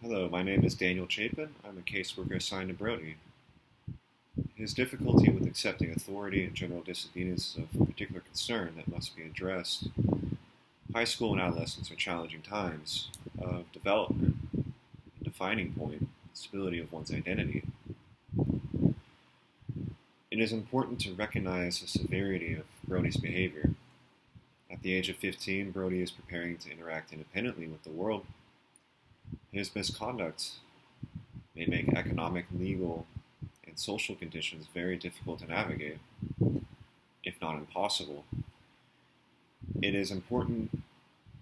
Hello, my name is Daniel Chapin. I'm a caseworker assigned to Brody. His difficulty with accepting authority and general disobedience is of particular concern that must be addressed. High school and adolescence are challenging times of development, defining point, stability of one's identity. It is important to recognize the severity of Brody's behavior. At the age of 15, Brody is preparing to interact independently with the world. His misconduct may make economic, legal, and social conditions very difficult to navigate, if not impossible. It is important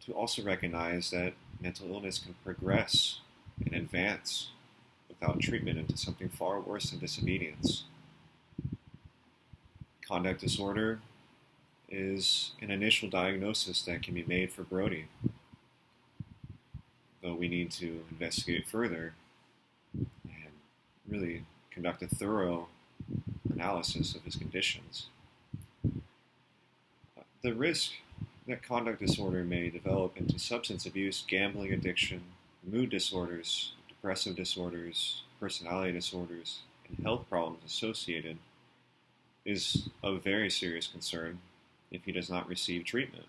to also recognize that mental illness can progress and advance without treatment into something far worse than disobedience. Conduct disorder is an initial diagnosis that can be made for Brody, though we need to investigate further and really conduct a thorough analysis of his conditions. The risk that conduct disorder may develop into substance abuse, gambling addiction, mood disorders, depressive disorders, personality disorders, and health problems associated is of very serious concern if he does not receive treatment.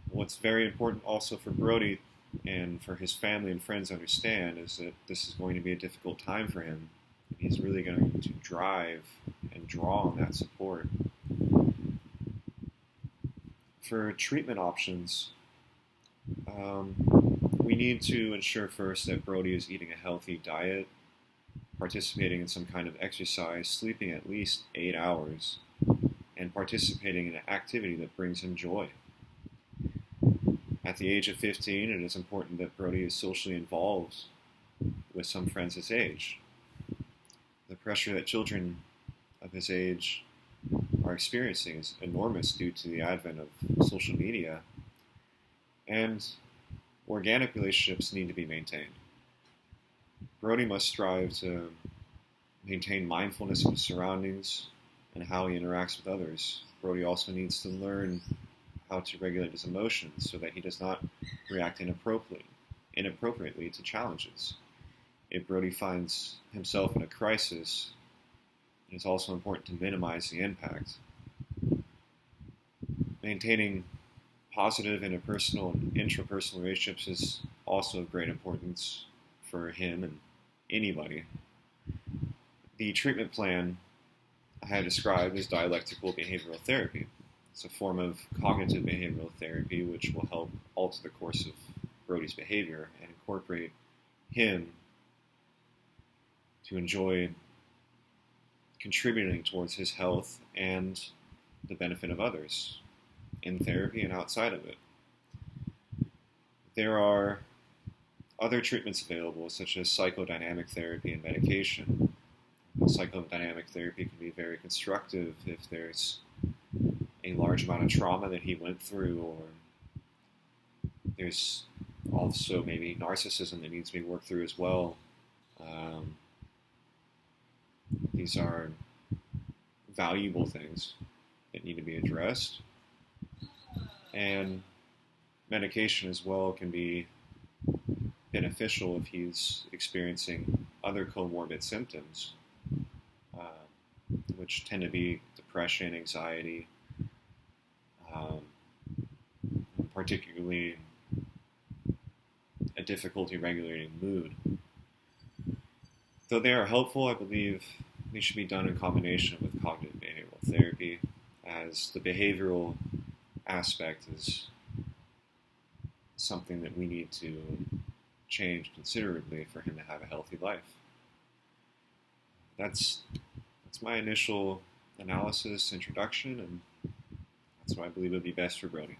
What's very important also for Brody and for his family and friends to understand is that this is going to be a difficult time for him. He's really going to drive and draw on that support. For treatment options, we need to ensure first that Brody is eating a healthy diet, participating in some kind of exercise, sleeping at least 8 hours, and participating in an activity that brings him joy. At the age of 15, it is important that Brody is socially involved with some friends his age. The pressure that children of his age are experiencing is enormous due to the advent of social media, and organic relationships need to be maintained. Brody must strive to maintain mindfulness of his surroundings and how he interacts with others. Brody also needs to learn how to regulate his emotions so that he does not react inappropriately to challenges. If Brody finds himself in a crisis, it is also important to minimize the impact. Maintaining positive interpersonal and intrapersonal relationships is also of great importance for him and anybody. The treatment plan I have described is dialectical behavioral therapy. It's a form of cognitive behavioral therapy which will help alter the course of Brody's behavior and incorporate him to enjoy contributing towards his health and the benefit of others in therapy and outside of it. There are other treatments available, such as psychodynamic therapy and medication. Psychodynamic therapy can be very constructive if there's a large amount of trauma that he went through, or there's also maybe narcissism that needs to be worked through as well. These are valuable things that need to be addressed. And medication as well can be beneficial if he's experiencing other comorbid symptoms, which tend to be depression, anxiety, particularly a difficulty regulating mood. Though they are helpful, I believe they should be done in combination with cognitive behavioral therapy, as the behavioral aspect is something that we need to change considerably for him to have a healthy life. That's my initial analysis, introduction, and that's what I believe would be best for Brody.